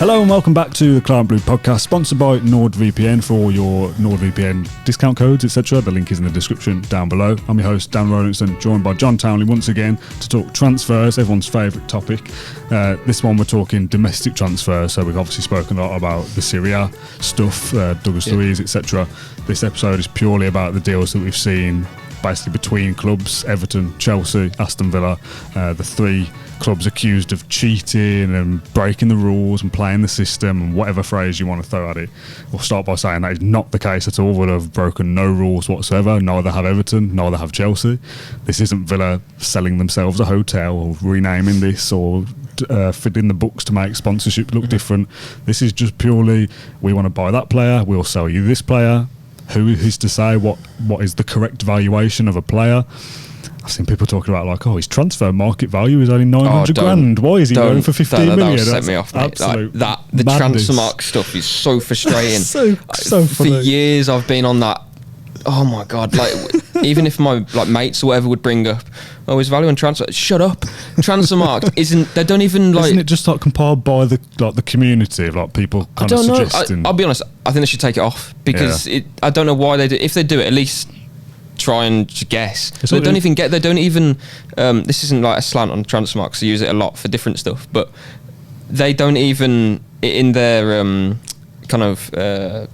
Hello and welcome back to the Claret Blue podcast, sponsored by NordVPN for all your NordVPN discount codes, etc. The link is in the description down below. I'm your host, Dan Rolinson, joined by John Townley once again to talk transfers, everyone's favourite topic. This one we're talking domestic transfers, so we've obviously spoken a lot about the Serie A stuff, Douglas Luiz, etc. This episode is purely about the deals that we've seen basically between clubs, Everton, Chelsea, Aston Villa, the three clubs accused of cheating and breaking the rules and playing the system and whatever phrase you want to throw at it. We'll start by saying that is not the case at all. Villa have broken no rules whatsoever. Neither have Everton, neither have Chelsea. This isn't Villa selling themselves a hotel or renaming this or fiddling the books to make sponsorship look different. This is just purely, we want to buy that player, we'll sell you this player. Who is to say what is the correct valuation of a player? I've seen people talking about like, his transfer market value is only 900 grand. Why is he going for 15 million? That set me off, mate. Like, the transfer market stuff is so frustrating. so for funny. years I've been on that. Oh my god! Like even if my mates or whatever would bring up, his value on transfer. Shut up! Transfer market isn't. They don't even like. Isn't it just like compiled by the community of like people kind of suggesting? I'll be honest. I think they should take it off because I don't know why they do. If they do it, at least try and guess. They don't even get. They don't even. This isn't like a slant on transfer market. So I use it a lot for different stuff, but they don't even in their kind of.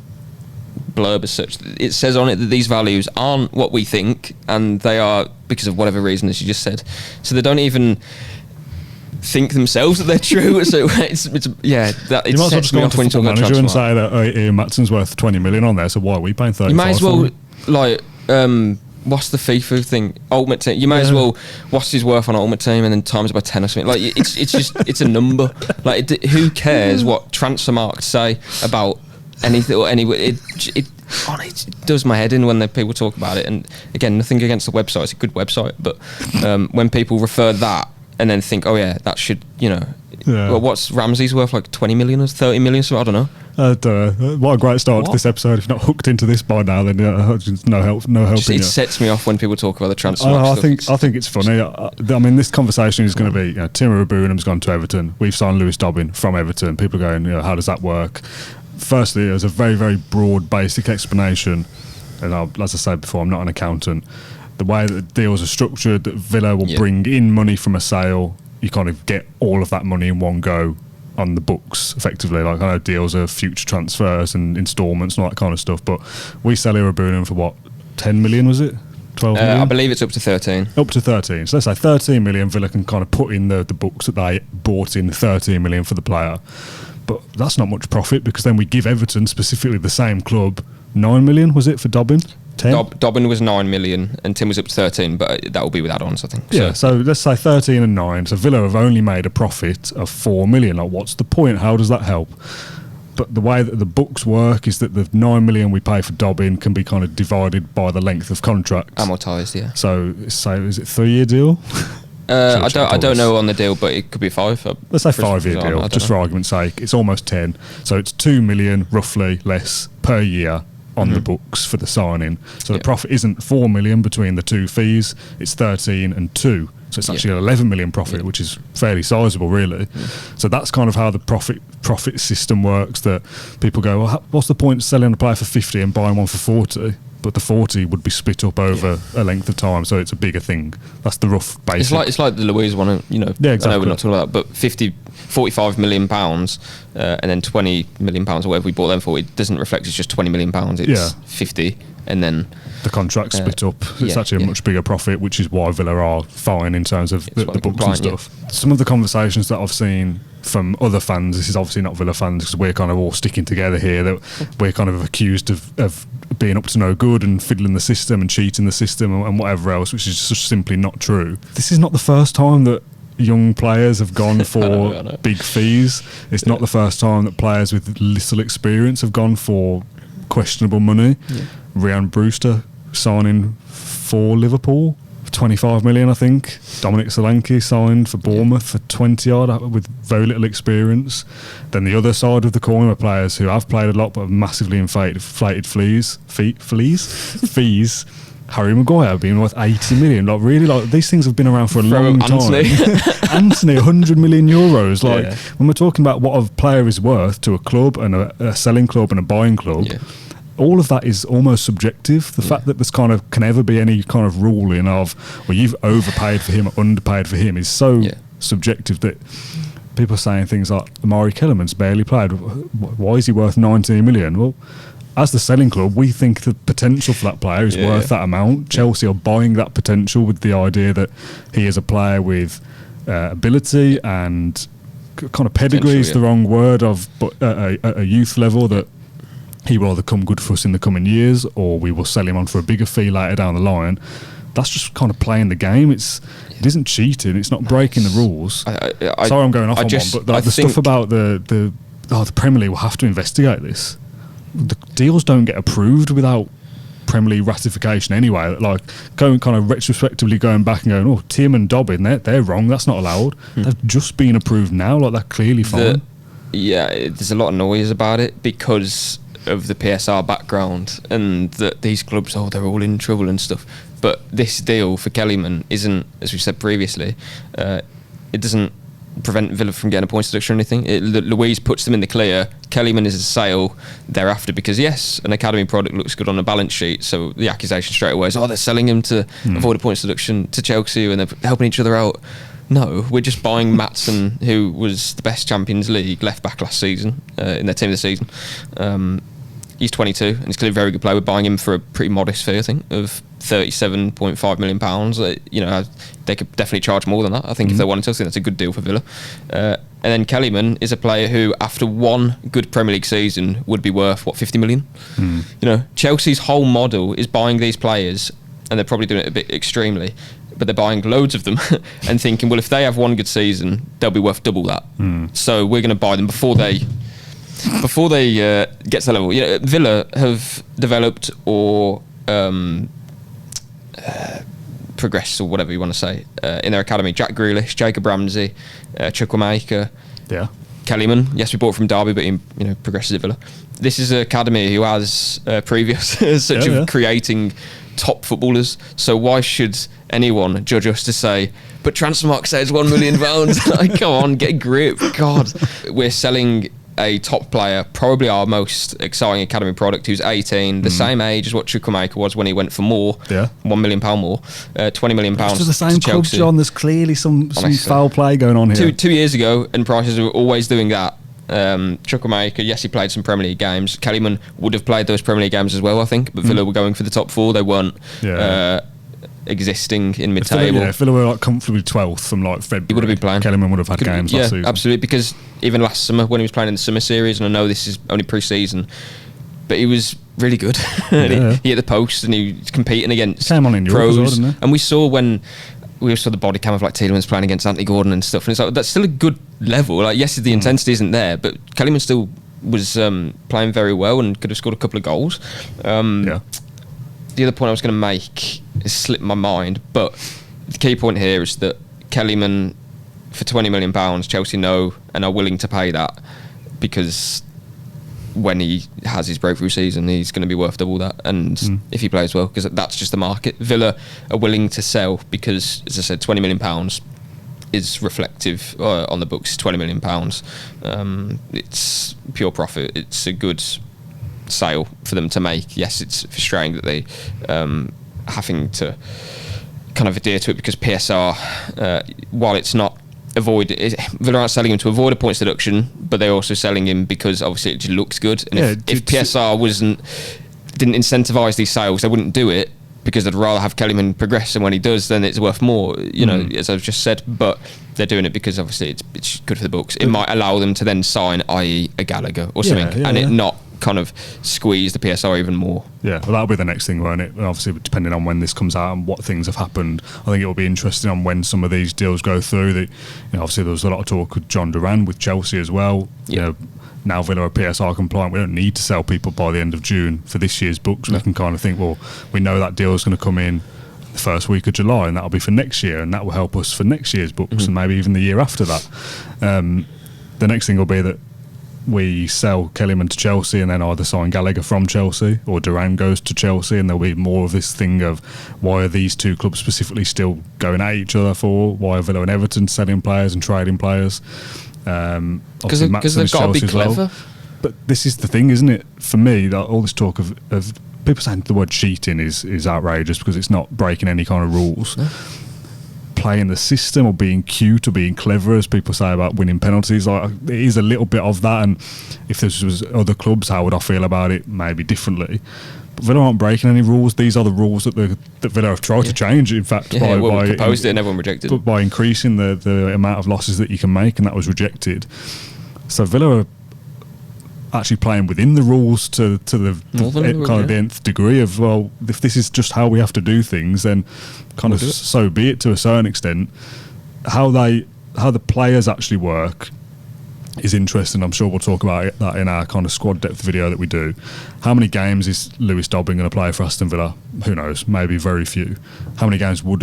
Blurb as such, it says on it that these values aren't what we think, and they are because of whatever reason, as you just said. So they don't even think themselves that they're true. So it's you might as well just go on to Football Manager and say that Maatsen's worth 20 million on there. So why are we paying 35? You may as well what's the FIFA thing? Ultimate Team. You may as well what's his worth on Ultimate Team and then times it by 10 or something. Like it's just it's a number. Like who cares what transfer marks say about anything or anyway, it does my head in when people talk about it. And again, nothing against the website; it's a good website. But when people refer that and then think, that should, well, what's Ramsey's worth? Like 20 million or 30 million? So I don't know. What a great start to this episode. If you're not hooked into this by now, then no help. It sets me off when people talk about the transfer. I think it's funny. I mean, this conversation is going to be, Iroegbunam's gone to Everton. We've signed Lewis Dobbin from Everton. People are going, how does that work? Firstly, there's a very, very broad, basic explanation. And as I said before, I'm not an accountant. The way that the deals are structured, that Villa will bring in money from a sale, you kind of get all of that money in one go on the books, effectively. Like, I know deals are future transfers and instalments and all that kind of stuff, but we sell Iroegbunam for what, 10 million, was it? 12 million? I believe it's up to 13. Up to 13. So let's say 13 million, Villa can kind of put in the books that they bought in 13 million for the player. But that's not much profit because then we give Everton, specifically the same club, 9 million, was it, for Dobbin? 10? Dobbin was 9 million and Tim was up to 13, but that will be with add-ons, I think. Yeah, so let's say 13 and 9. So Villa have only made a profit of 4 million. Like, what's the point? How does that help? But the way that the books work is that the 9 million we pay for Dobbin can be kind of divided by the length of contract. Amortised, yeah. So, is it a 3-year deal? I don't know on the deal, but it could be 5. Let's say 5-year deal, just for argument's sake. It's almost 10. So it's 2 million, roughly, less per year on the books for the signing. So the profit isn't 4 million between the two fees, it's 13 and 2. So it's actually an 11 million profit, which is fairly sizable, really. So that's kind of how the profit system works, that people go, well, what's the point of selling a player for 50 and buying one for 40? But the 40 would be split up over a length of time, so it's a bigger thing. That's the rough basic. It's like the Luiz one, Yeah, exactly. I know we're not talking about that, but 45 million pounds and then 20 million pounds or whatever we bought them for, it doesn't reflect it's just 20 million pounds, it's 50 and then the contract split up. It's actually a much bigger profit, which is why Villa are fine in terms of the books and stuff. Some of the conversations that I've seen from other fans, this is obviously not Villa fans because we're kind of all sticking together here, that we're kind of accused of being up to no good and fiddling the system and cheating the system and whatever else, which is just simply not true. This is not the first time that young players have gone for big fees. It's not the first time that players with little experience have gone for questionable money. Ryan Brewster signing for Liverpool for 25 million, I think. Dominic Solanke signed for Bournemouth for 20 odd with very little experience. Then the other side of the coin were players who have played a lot but have massively inflated fees. Harry Maguire being worth 80 million. Like, really, like, these things have been around for a long time. Anthony, 100 million euros. Like, when we're talking about what a player is worth to a club and a selling club and a buying club, all of that is almost subjective. The fact that there's kind of can ever be any kind of ruling of, well, you've overpaid for him or underpaid for him is so subjective that people are saying things like, Amari Kellerman's barely played. Why is he worth 19 million? Well, as the selling club, we think the potential for that player is worth that amount. Chelsea are buying that potential with the idea that he is a player with ability and kind of pedigree is the wrong word of, but at a youth level, that he will either come good for us in the coming years or we will sell him on for a bigger fee later down the line. That's just kind of playing the game. It isn't cheating. It's not breaking the rules. Sorry, I'm going off on one, but the stuff about the Premier League will have to investigate this. The deals don't get approved without Premier League ratification anyway. Like, going kind of retrospectively going back and going, oh, Tim and Dobbin, they're wrong. That's not allowed. They've just been approved now. Like, they're clearly fine. There's a lot of noise about it because of the PSR background and that these clubs, they're all in trouble and stuff. But this deal for Kellyman isn't, as we said previously, it doesn't prevent Villa from getting a points deduction or anything. Louise puts them in the clear. Kellyman is a sale thereafter because, yes, an academy product looks good on a balance sheet, so the accusation straight away is, they're selling him to avoid a points deduction to Chelsea and they're helping each other out. No, we're just buying Maatsen, who was the best Champions League left back last season in their team of the season. He's 22 and he's clearly a very good player. We're buying him for a pretty modest fee, I think, of £37.5 million. They could definitely charge more than that, I think, if they wanted to. I think that's a good deal for Villa. And then Kellyman is a player who, after one good Premier League season, would be worth, 50 million? Chelsea's whole model is buying these players, and they're probably doing it a bit extremely, but they're buying loads of them and thinking, well, if they have one good season, they'll be worth double that. So we're going to buy them before they get to the level. Villa have developed or progressed, or whatever you want to say, in their academy. Jack Grealish, Jacob Ramsey, Chukwuemeka, Kellyman. Yes, we bought from Derby, but he progresses at Villa. This is an academy who has previous such of creating top footballers. So why should anyone judge us to say, but Transfermarkt says £1 million? Like, come on, get a grip. God, we're selling a top player, probably our most exciting academy product, who's 18, the same age as what Chukwuemeka was when he went for more, £1 million more, £20 million to the same Chelsea. Club, John. There's clearly some foul play going on here. 2 years ago, and prices were always doing that. Chukwuemeka, yes, he played some Premier League games. Kellyman would have played those Premier League games as well, I think, but Villa were going for the top four. They weren't existing in mid-table. If Villa were comfortably 12th from February, he would have been playing. Kellyman would have had games last season. Absolutely, because even last summer when he was playing in the summer series, and I know this is only pre-season, but he was really good. He hit the post and he was competing against pros. And we saw the body cam of Tielemans playing against Anthony Gordon and stuff, and it's that's still a good level. Yes, the intensity isn't there, but Kellyman still was playing very well and could have scored a couple of goals. The other point I was going to make is slipped my mind, but the key point here is that Kellyman, for £20 million, Chelsea know and are willing to pay that, because when he has his breakthrough season, he's going to be worth double that, and if he plays well, because that's just the market. Villa are willing to sell because, as I said, £20 million is reflective on the books. £20 million, it's pure profit. It's a good sale for them to make. Yes, it's frustrating that they having to kind of adhere to it, because PSR, while it's not Villa aren't selling him to avoid a points deduction, but they're also selling him because obviously it just looks good. And if PSR didn't incentivise these sales, they wouldn't do it, because they'd rather have Kellyman progress, and when he does, then it's worth more, as I've just said. But they're doing it because obviously it's good for the books. It might allow them to then sign, i.e. a Gallagher or something, it not kind of squeeze the PSR even more. Yeah, well, that'll be the next thing, won't it? Obviously, depending on when this comes out and what things have happened, I think it will be interesting on when some of these deals go through. Obviously, there was a lot of talk with John Duran with Chelsea as well. Now Villa are PSR compliant. We don't need to sell people by the end of June for this year's books. We can kind of think, well, we know that deal is going to come in the first week of July, and that'll be for next year, and that will help us for next year's books, and maybe even the year after that. The next thing will be that we sell Kellyman to Chelsea and then either sign Gallagher from Chelsea or Duran goes to Chelsea, and there'll be more of this thing of why are these two clubs specifically still going at each other for? Why are Villa and Everton selling players and trading players? Because they've got to be clever. Well. But this is the thing, isn't it? For me, that all this talk of people saying the word cheating is outrageous because it's not breaking any kind of rules. No. Playing the system or being cute or being clever, as people say about winning penalties, like it is a little bit of that. And if this was other clubs, how would I feel about it? Maybe differently. But Villa aren't breaking any rules. These are the rules that Villa have tried to change. In fact, we proposed it and everyone rejected it. By increasing the amount of losses that you can make, and that was rejected. So Villa are actually playing within the rules to the kind of the nth degree of, well, if this is just how we have to do things, then kind of so be it to a certain extent. How the players actually work is interesting. I'm sure we'll talk about that in our kind of squad depth video that we do. How many games is Lewis Dobbin going to play for Aston Villa? Who knows? Maybe very few. How many games would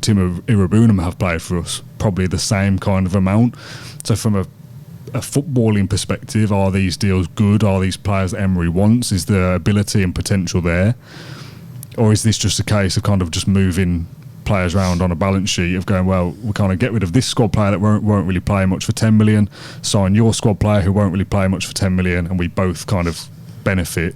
Tim Iroegbunam have played for us? Probably the same kind of amount. So from a footballing perspective, are these deals good? Are these players that Emery wants? Is the ability and potential there? Or is this just a case of kind of just moving players around on a balance sheet of going, well, we kind of get rid of this squad player that won't really play much for 10 million, sign your squad player who won't really play much for 10 million, and we both kind of benefit.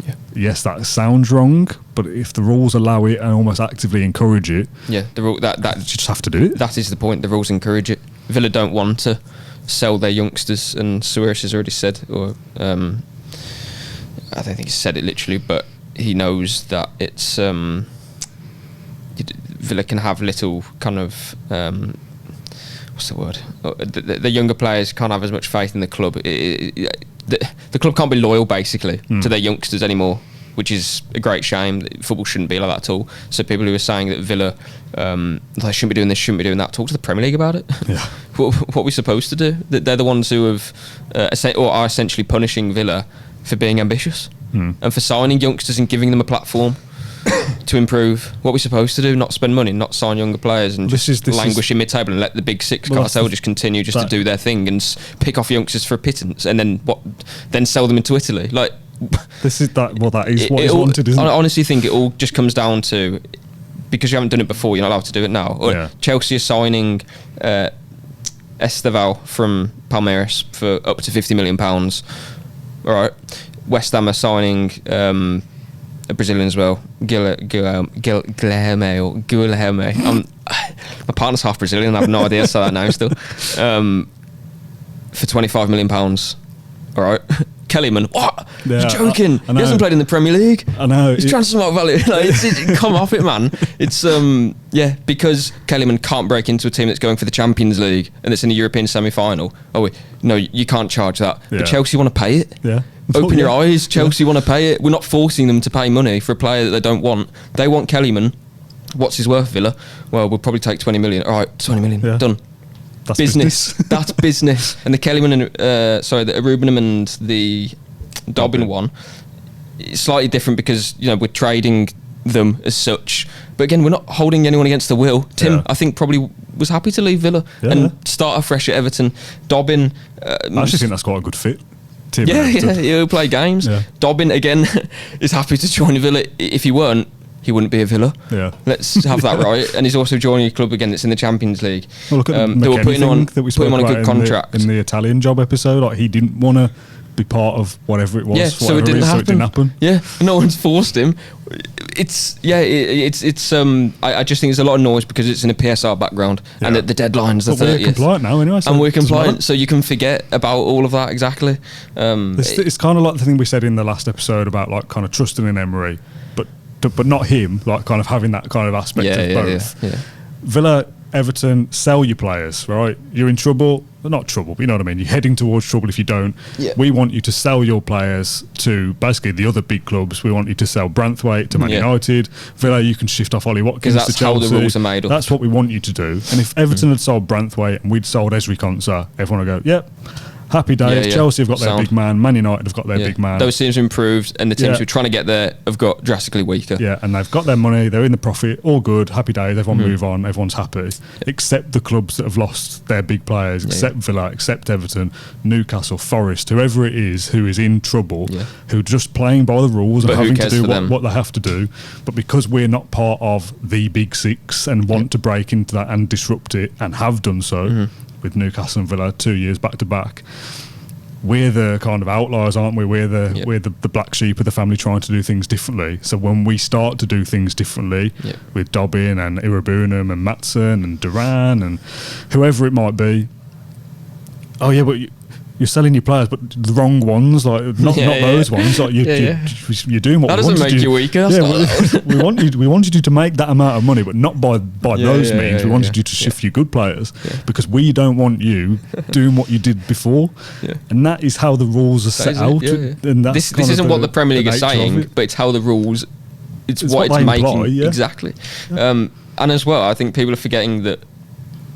Yeah. Yes, that sounds wrong, but if the rules allow it and almost actively encourage it, the rule that you just have to do it. That is the point. The rules encourage it. Villa don't want to sell their youngsters, and Suarez has already said, or I don't think he said it literally, but he knows that it's Villa can have little kind of what's the word? The younger players can't have as much faith in the club. The club can't be loyal basically to their youngsters anymore, which is a great shame. Football shouldn't be like that at all. So people who are saying that Villa they shouldn't be doing this, shouldn't be doing that, talk to the Premier League about it. Yeah. What are we supposed to do? They're the ones who have or are essentially punishing Villa for being ambitious and for signing youngsters and giving them a platform to improve. What are we supposed to do? Not spend money, not sign younger players, and just languish in mid-table and let the big six cartel just continue to do their thing and pick off youngsters for a pittance, and then then sell them into Italy. Like, this is that. Well, that is what is wanted, isn't it? I honestly think it all just comes down to, because you haven't done it before, you're not allowed to do it now. Or Chelsea are signing Estevao from Palmeiras for up to £50 million. All right, West Ham are signing a Brazilian as well, Guilherme. My partner's half Brazilian. I have no idea how to say that now still. For £25 million. All right. Kellyman, what? Yeah, you're joking. He hasn't played in the Premier League. I know. His transfer market value. Like, come off it, man. It's because Kellyman can't break into a team that's going for the Champions League and it's in the European semi-final. No, you can't charge that. Yeah. But Chelsea want to pay it. Yeah. Open your eyes. Chelsea want to pay it. We're not forcing them to pay money for a player that they don't want. They want Kellyman. What's his worth, Villa? Well, we'll probably take 20 million. All right, 20 million. Yeah. Done. That's business. That's business. And the Kellyman and the Iroegbunam and the Dobbin one, it's slightly different because we're trading them as such. But again, we're not holding anyone against the will. Tim, I think, probably was happy to leave Villa and start afresh at Everton. Dobbin, I actually think that's quite a good fit. Tim, he'll play games. Yeah. Dobbin again is happy to join Villa. If he weren't, he wouldn't be a Villa. Yeah. Let's have that right. And he's also joining a club again that's in the Champions League. Well, look at they were putting him on a good contract in the Italian job episode. Like, he didn't want to be part of whatever it was. Yeah, so it didn't happen. Yeah, no one's forced him. I just think there's a lot of noise because it's in a PSR background and the deadline's the 30th. We're compliant now anyway. So and we're compliant, so you can forget about all of that, exactly. It's kind of like the thing we said in the last episode about like kind of trusting in Emery, but not him, like kind of having that kind of aspect of both. Yeah. Villa, Everton, sell your players, right? You're in trouble. Well, not trouble, but you know what I mean. You're heading towards trouble if you don't. Yeah. We want you to sell your players to basically the other big clubs. We want you to sell Branthwaite to Man United. Villa, you can shift off Ollie Watkins to Chelsea. That's how the rules are made up. That's what we want you to do. And if Everton had sold Branthwaite and we'd sold Ezri Konsa, everyone would go, yep. happy days. Yeah, yeah. Chelsea have got their Sound. big man. Man United have got their big man. Those teams have improved, and the teams Yeah. who are trying to get there have got drastically weaker. Yeah, and they've got their money. They're in the profit. All good. Happy days. Everyone move on. Everyone's happy. Except the clubs that have lost their big players. Except Villa. Except Everton, Newcastle, Forest, whoever it is who is in trouble, who are just playing by the rules But and who having to cares do for them? what they have to do. But because we're not part of the big six and want to break into that and disrupt it, and have done so with Newcastle and Villa 2 years back to back, we're the kind of outliers, aren't we? We're the black sheep of the family trying to do things differently. So when we start to do things differently with Dobbin and Iroegbunam and Maatsen and Duran and whoever it might be, oh yeah, but you're selling your players, but the wrong ones, like not those ones. Like you're doing what that we doesn't wanted make you weaker. That's we wanted you to make that amount of money, but not by those means. We wanted you to shift your good players because we don't want you doing what you did before, and that is how the rules are set out. And that's this isn't what the Premier League is nature of saying, it. but it's how the rules. It's what they it's making imply, exactly. And as well, I think people are forgetting that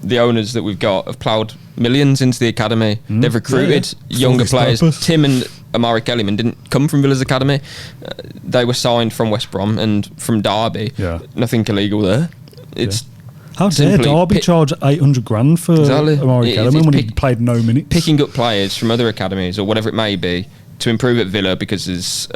the owners that we've got have ploughed millions into the academy. They've recruited younger players. Purpose. Tim and Amari Kellyman didn't come from Villa's academy. They were signed from West Brom and from Derby. Nothing illegal there. It's how dare Derby charge 800 grand for Amari Kellyman when he played no minutes? Picking up players from other academies or whatever it may be to improve at Villa because there's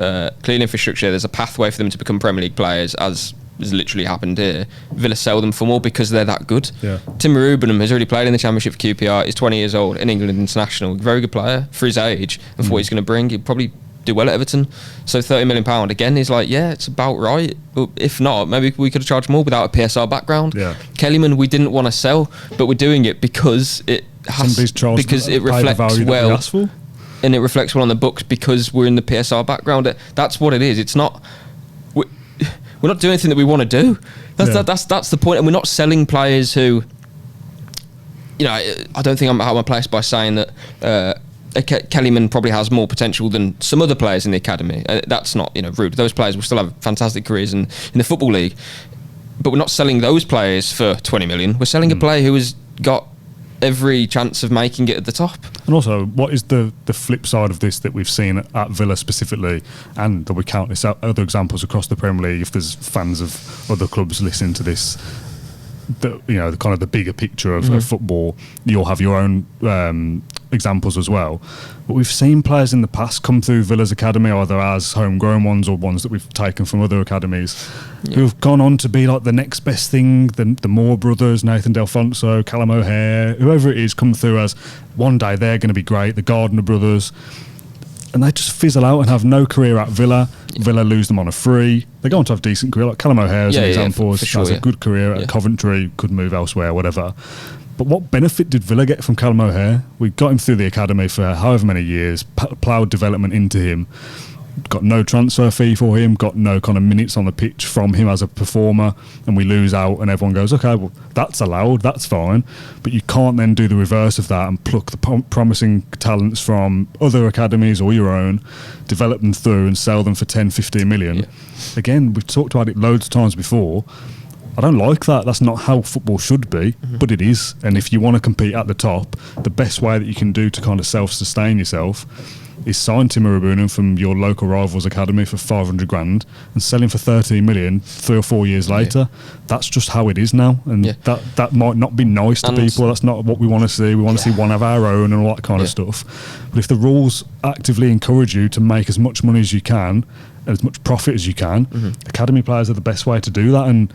clean infrastructure. There's a pathway for them to become Premier League players, as has literally happened here. Villa sell them for more because they're that good. Tim Iroegbunam has already played in the Championship for QPR. He's 20 years old, an England international, very good player for his age and for what he's going to bring. He'll probably do well at Everton. So £30 million again is like, it's about right. But if not, maybe we could have charged more without a PSR background. Kellyman, we didn't want to sell, but we're doing it because it has, because it reflects well, and it reflects well on the books because we're in the PSR background. That's what it is. It's not. We're not doing anything that we want to do. That's the point. And we're not selling players who, I don't think I'm out of my place by saying that Kellyman probably has more potential than some other players in the academy. That's not rude. Those players will still have fantastic careers in the Football League. But we're not selling those players for 20 million. We're selling a player who has got every chance of making it at the top. And also, what is the flip side of this that we've seen at Villa specifically, and that we countless other examples across the Premier League, if there's fans of other clubs listening to this, the kind of the bigger picture of football, you'll have your own examples as well. But we've seen players in the past come through Villa's academy, either as homegrown ones or ones that we've taken from other academies, who've gone on to be like the next best thing. The Moore brothers, Nathan Delfonso, Callum O'Hare, whoever it is, come through as one day they're going to be great. The Gardner brothers. And they just fizzle out and have no career at Villa. Villa lose them on a free. They go on to have decent career. Like Callum O'Hare as an example, has a good career at Coventry, could move elsewhere, whatever. But what benefit did Villa get from Callum O'Hare? We got him through the academy for however many years, ploughed development into him, got no transfer fee for him, got no kind of minutes on the pitch from him as a performer, and we lose out and everyone goes, okay, well, that's allowed, that's fine. But you can't then do the reverse of that and pluck the promising talents from other academies or your own, develop them through and sell them for 10, 15 million. Again, we've talked about it loads of times before. I don't like that. That's not how football should be, but it is. And if you want to compete at the top, the best way that you can do to kind of self-sustain yourself is sign Tim Iroegbunam from your local rivals academy for 500 grand and sell him for 13 million 3 or 4 years later. That's just how it is now. And that might not be nice to people. That's not what we want to see. We want to see one of our own and all that kind of stuff. But if the rules actively encourage you to make as much money as you can, as much profit as you can, academy players are the best way to do that. And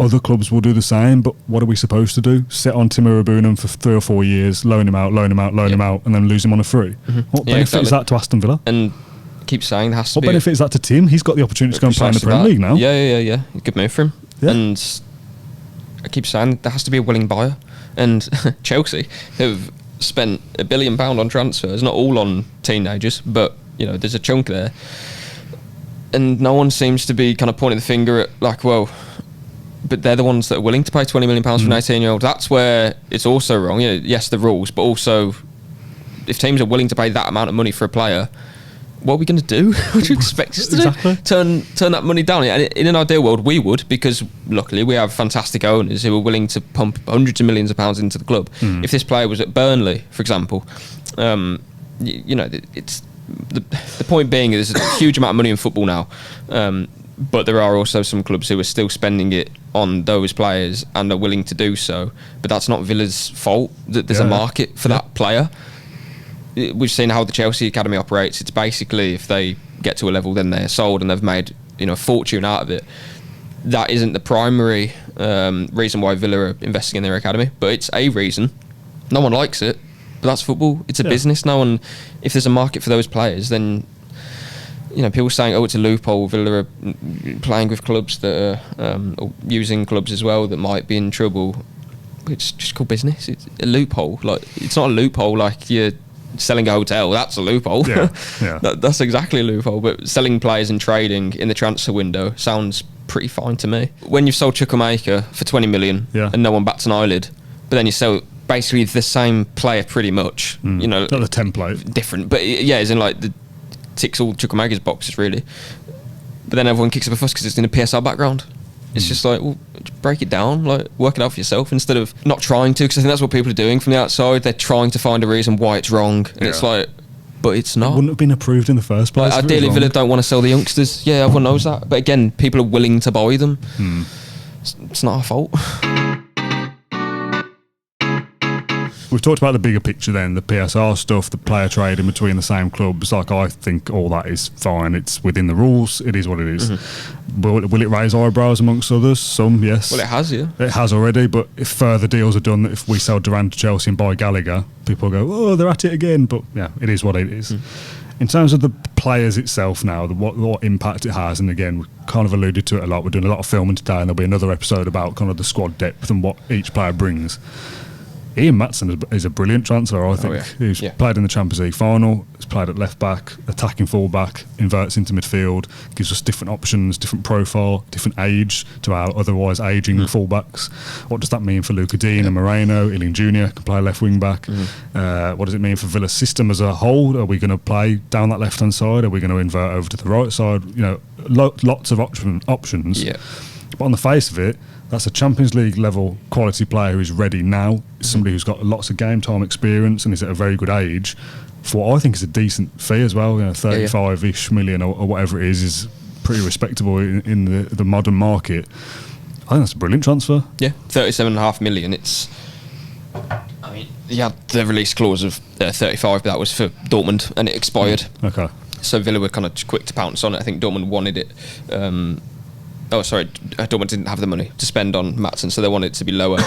other clubs will do the same, but what are we supposed to do? Sit on Tim Iroegbunam for 3 or 4 years, loan him out, and then lose him on a free? What benefit is that to Aston Villa? And keep saying there has to be... What benefit is that to Tim? He's got the opportunity to go and play in the Premier League now. Yeah. Good move for him. And I keep saying there has to be a willing buyer. And Chelsea have spent £1 billion on transfers, not all on teenagers, but there's a chunk there. And no one seems to be kind of pointing the finger at but they're the ones that are willing to pay £20 million for an 18-year-old. That's where it's also wrong. Yes, the rules, but also if teams are willing to pay that amount of money for a player, what are we going to do? What do you expect us to do? Turn that money down? And in an ideal world, we would, because luckily we have fantastic owners who are willing to pump hundreds of millions of pounds into the club. If this player was at Burnley, for example, you know, it's the point being there's a huge amount of money in football now, but there are also some clubs who are still spending it on those players and are willing to do so. But that's not Villa's fault. There's a market for that player. We've seen how the Chelsea academy operates. It's basically if they get to a level, then they're sold and they've made, you know, a fortune out of it. That isn't the primary reason why Villa are investing in their academy, but it's a reason. No one likes it, but that's football. It's a business now, and if there's a market for those players, then, you know, people saying, oh, it's a loophole. Villa are playing with clubs that are or using clubs as well that might be in trouble. It's just called business. It's a loophole. Like, it's not a loophole like you're selling a hotel. That's a loophole. That's exactly a loophole. But selling players and trading in the transfer window sounds pretty fine to me. When you've sold Chukwuemeka for 20 million and no one bats an eyelid, but then you sell basically the same player pretty much, you know, not the template, different, but yeah, as in like the ticks all Chukwuemeka's boxes really. But then everyone kicks up a fuss because it's in a PSR background. It's just like, well, break it down, like work it out for yourself instead of not trying to, because I think that's what people are doing from the outside. They're trying to find a reason why it's wrong, and it's like, but it's not. It wouldn't have been approved in the first place. Like, ideally, Villa don't want to sell the youngsters. Yeah, everyone knows that. But again, people are willing to buy them. It's not our fault. We've talked about the bigger picture then, the PSR stuff, the player trade in between the same clubs. Like, I think all that is fine. It's within the rules. It is what it is. Will it raise eyebrows amongst others? Some, yes. Well, it has, yeah. It has already, but if further deals are done, if we sell Duran to Chelsea and buy Gallagher, people go, oh, they're at it again. But yeah, it is what it is. In terms of the players itself now, what impact it has, and again, we kind of alluded to it a lot. We're doing a lot of filming today, and there'll be another episode about kind of the squad depth and what each player brings. Ian Maatsen is a brilliant transfer, I think. He's played in the Champions League final, he's played at left back, attacking full back, inverts into midfield, gives us different options, different profile, different age to our otherwise ageing full backs. What does that mean for Luca Dean and Moreno? Ealing Jr. can play left wing back. What does it mean for Villa's system as a whole? Are we going to play down that left hand side? Are we going to invert over to the right side? You know, lots of options. But on the face of it, that's a Champions League level quality player who is ready now. It's somebody who's got lots of game time experience and is at a very good age for what I think is a decent fee as well. You know, 35-ish million or whatever it is pretty respectable in the modern market. I think that's a brilliant transfer. Yeah, 37.5 million. It's, I mean, you had the release clause of 35, but that was for Dortmund and it expired. Okay. So Villa were kind of quick to pounce on it. I think Dortmund wanted it. Dortmund didn't have the money to spend on Maatsen, so they wanted it to be lower.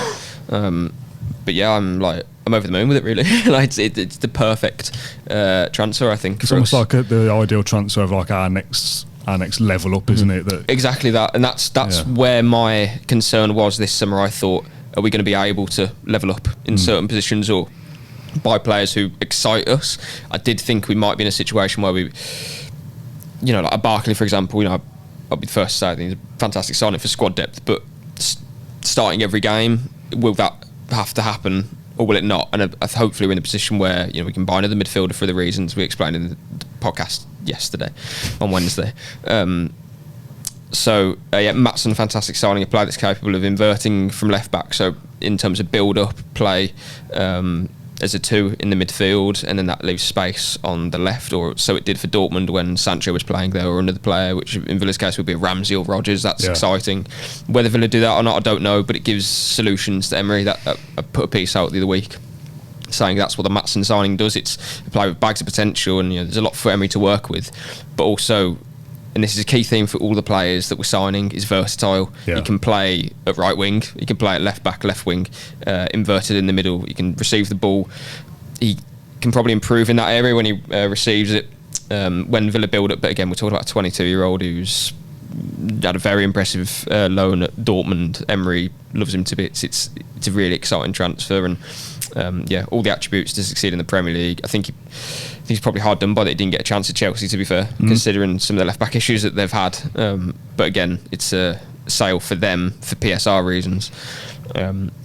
But yeah, I'm over the moon with it, really. Like, it's the perfect transfer, I think. It's almost like the ideal transfer of like our next level up, isn't it? Exactly that, and that's where my concern was this summer. I thought, are we going to be able to level up in certain positions or buy players who excite us? I did think we might be in a situation where we, you know, like a Barkley, for example. You know, I'll be the first to say I think he's a fantastic signing for squad depth, but starting every game, will that have to happen or will it not? And hopefully we're in a position where, you know, we can buy another midfielder for the reasons we explained in the podcast yesterday, on Wednesday. Maatsen, fantastic signing, a player that's capable of inverting from left back, so in terms of build-up play, as a two in the midfield, and then that leaves space on the left, or so it did for Dortmund when Sancho was playing there, or another player, which in Villa's case would be Ramsey or Rodgers. That's exciting. Whether Villa do that or not, I don't know, but it gives solutions to Emery. That I put a piece out the other week saying that's what the Maatsen signing does. It's a player with bags of potential, and, you know, there's a lot for Emery to work with, but also, and this is a key theme for all the players that we're signing, is versatile. He can play at right wing, he can play at left back, left wing, inverted in the middle, he can receive the ball. He can probably improve in that area when he receives it, when Villa build up. But again, we're talking about a 22-year-old who's had a very impressive loan at Dortmund. Emery loves him to bits. It's a really exciting transfer, and all the attributes to succeed in the Premier League. I think he's probably hard done by that he didn't get a chance at Chelsea, to be fair, considering some of the left back issues that they've had. But again, it's a sale for them for PSR reasons.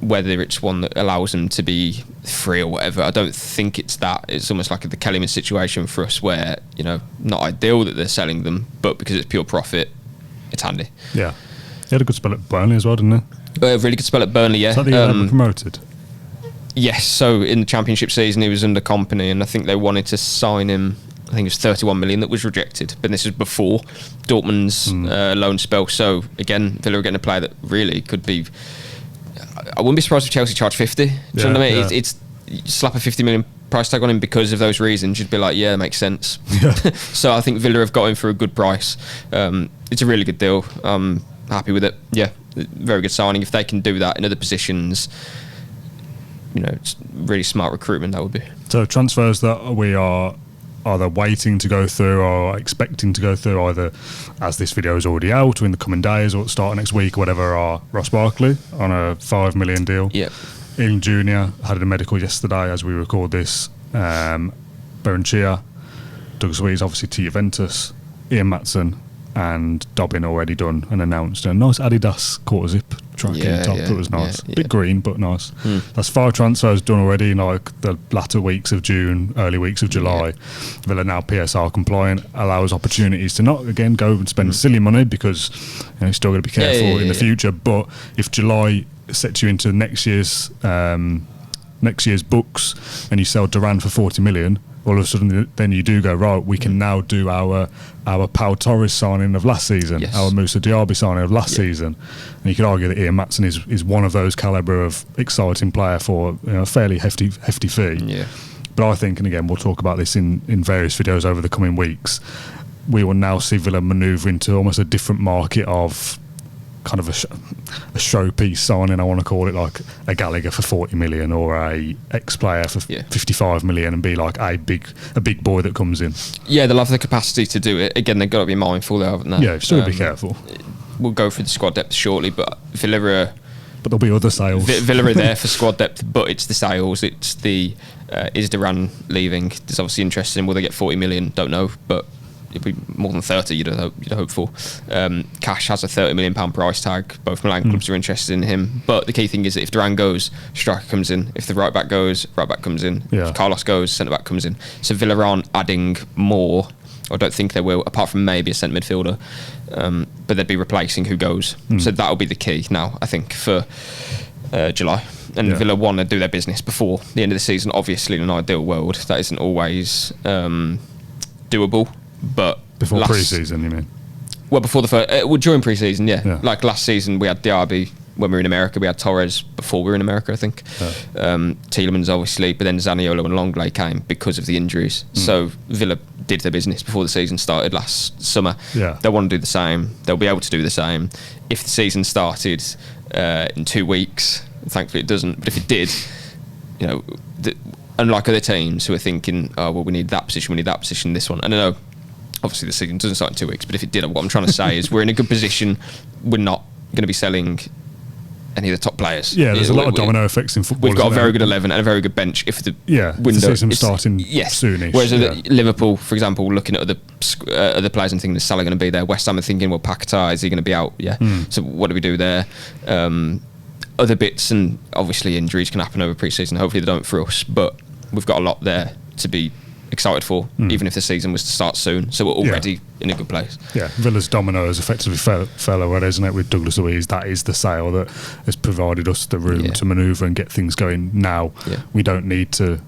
Whether it's one that allows them to be free or whatever, I don't think it's that. It's almost like the Kellyman situation for us, where, you know, not ideal that they're selling them, but because it's pure profit, it's handy. Yeah, he had a good spell at Burnley as well, didn't he? Really good spell at Burnley, yeah. Is that the year they were promoted? Yes, so in the Championship season he was under company, and I think they wanted to sign him. I think it was 31 million that was rejected, but this is before Dortmund's loan spell. So again, Villa are getting a player that really could be. I wouldn't be surprised if Chelsea charged 50. Do you know what I mean? Yeah. It's slap a 50 million price tag on him because of those reasons. You'd be like, yeah, it makes sense. Yeah. So I think Villa have got him for a good price. It's a really good deal. I'm happy with it. Yeah, very good signing. If they can do that in other positions, it's really smart recruitment. That would be. So transfers that we are either waiting to go through or expecting to go through, either as this video is already out or in the coming days or at the start of next week or whatever, are Ross Barkley on a $5 million deal. Yep. Ian Jr. had a medical yesterday as we record this. Berenchia, Douglas Luiz obviously to Juventus, Ian Maatsen and Dobbin already done and announced. A nice Adidas quarter zip tracking top that was nice. Bit green but nice. That's 5 transfers done already in like the latter weeks of June, early weeks of July. Villa now PSR compliant, allows opportunities to not again go and spend silly money because you're still going to be careful in the future. But if July sets you into next year's books and you sell Duran for 40 million, all of a sudden then you do go, right, we can now do our Pau Torres signing of last season, our Moussa Diaby signing of last season. And you could argue that Ian Maatsen is one of those calibre of exciting player for a fairly hefty fee. Yeah. But I think, and again we'll talk about this in various videos over the coming weeks, we will now see Villa manoeuvre into almost a different market of kind of a showpiece signing, I want to call it, like a Gallagher for 40 million or a ex-player for 55 million, and be like a big boy that comes in. Yeah, they'll have the capacity to do it. Again, they've got to be mindful, though, haven't they? Yeah, you've still got to be careful. We'll go through the squad depth shortly, but Villa are... But there'll be other sales. Villa are there for squad depth, but it's the sales. It's the... is Duran leaving? There's obviously interest in, will they get 40 million? Don't know, but... it'd be more than 30 you'd hope for. Cash has a £30 million price tag. Both Milan clubs are interested in him. But the key thing is that if Duran goes, striker comes in. If the right back goes, right back comes in. Yeah. If Carlos goes, centre back comes in. So Villa aren't adding more. I don't think they will, apart from maybe a centre midfielder. But they'd be replacing who goes. So that'll be the key now, I think, for July. And Villa want to do their business before the end of the season. Obviously, in an ideal world, that isn't always doable. But before pre-season, you mean? Well, before the first, during pre-season, yeah. Like last season, we had Diaby when we were in America. We had Torres before we were in America, I think. Tielemans, obviously, but then Zaniolo and Longley came because of the injuries. So Villa did their business before the season started last summer. Yeah. They want to do the same. They'll be able to do the same. If the season started in 2 weeks, thankfully it doesn't, but if it did, unlike other teams who are thinking, oh, well, we need that position, this one. I don't know. Obviously, the season doesn't start in 2 weeks, but if it did, what I'm trying to say is we're in a good position. We're not going to be selling any of the top players. Yeah, there's a lot of domino effects in football. We've got a very good 11 and a very good bench. If the window, the season starting soonish. Whereas Liverpool, for example, looking at other players and thinking, is Salah going to be there? West Ham are thinking, well, Paquetá, is he going to be out? Yeah. So what do we do there? Other bits, and obviously injuries can happen over pre-season. Hopefully they don't for us, but we've got a lot there to be excited for, even if the season was to start soon. So we're already in a good place. Yeah, Villa's domino has effectively fell away, isn't it, with Douglas Luiz? That is the sale that has provided us the room to manoeuvre and get things going now. We don't need to,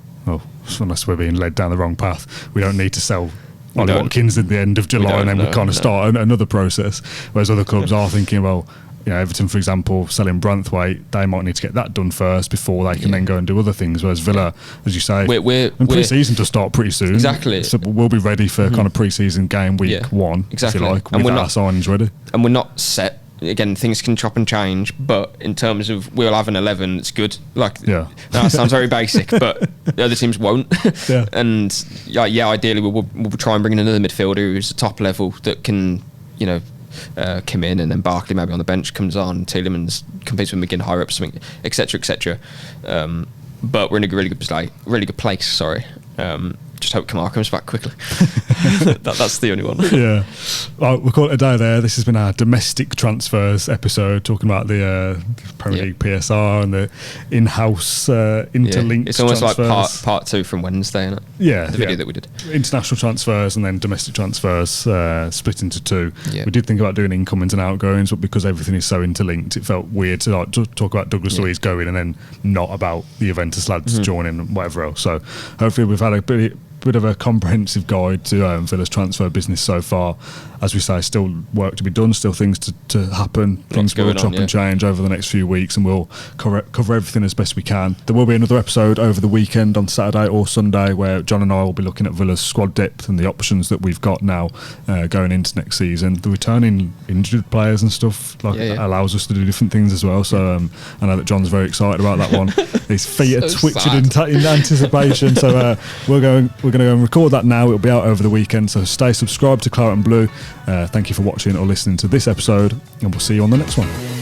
unless we're being led down the wrong path, we don't need to sell Ollie Watkins at the end of July and then we kind of start another process. Whereas other clubs are thinking, well, Everton, for example, selling Branthwaite, they might need to get that done first before they can then go and do other things. Whereas Villa, as you say, pre-season to start pretty soon. Exactly. So we'll be ready for kind of pre-season game week 1, if you like, with our signings ready. And we're not set. Again, things can chop and change, but in terms of we'll have an 11, it's good. That sounds very basic, but the other teams won't. And ideally we'll try and bring in another midfielder who's the top level that can, come in, and then Barkley maybe on the bench comes on, Tielemans competes with McGinn higher up, something, etc. But we're in a really good place. just hope Kamara comes back quickly. That's the only one. Yeah. Well, we'll call it a day there. This has been our domestic transfers episode, talking about the Premier League PSR and the in-house interlinked It's almost transfers. like part 2 from Wednesday, isn't it? Yeah. The video that we did. International transfers and then domestic transfers split into 2. Yeah. We did think about doing incomings and outgoings, but because everything is so interlinked, it felt weird to like, talk about Douglas Luiz going and then not about the Juventus lads joining and whatever else. So hopefully we've had a bit of a comprehensive guide to Villa's transfer business so far. As we say, still work to be done, still things to happen. Things will chop and change over the next few weeks, and we'll cover everything as best we can. There will be another episode over the weekend on Saturday or Sunday where John and I will be looking at Villa's squad depth and the options that we've got now going into next season. The returning injured players and stuff allows us to do different things as well. So I know that John's very excited about that one. His feet are twitching in anticipation. So we're going to go and record that now. It'll be out over the weekend. So stay subscribed to Claret and Blue. Thank you for watching or listening to this episode, and we'll see you on the next one.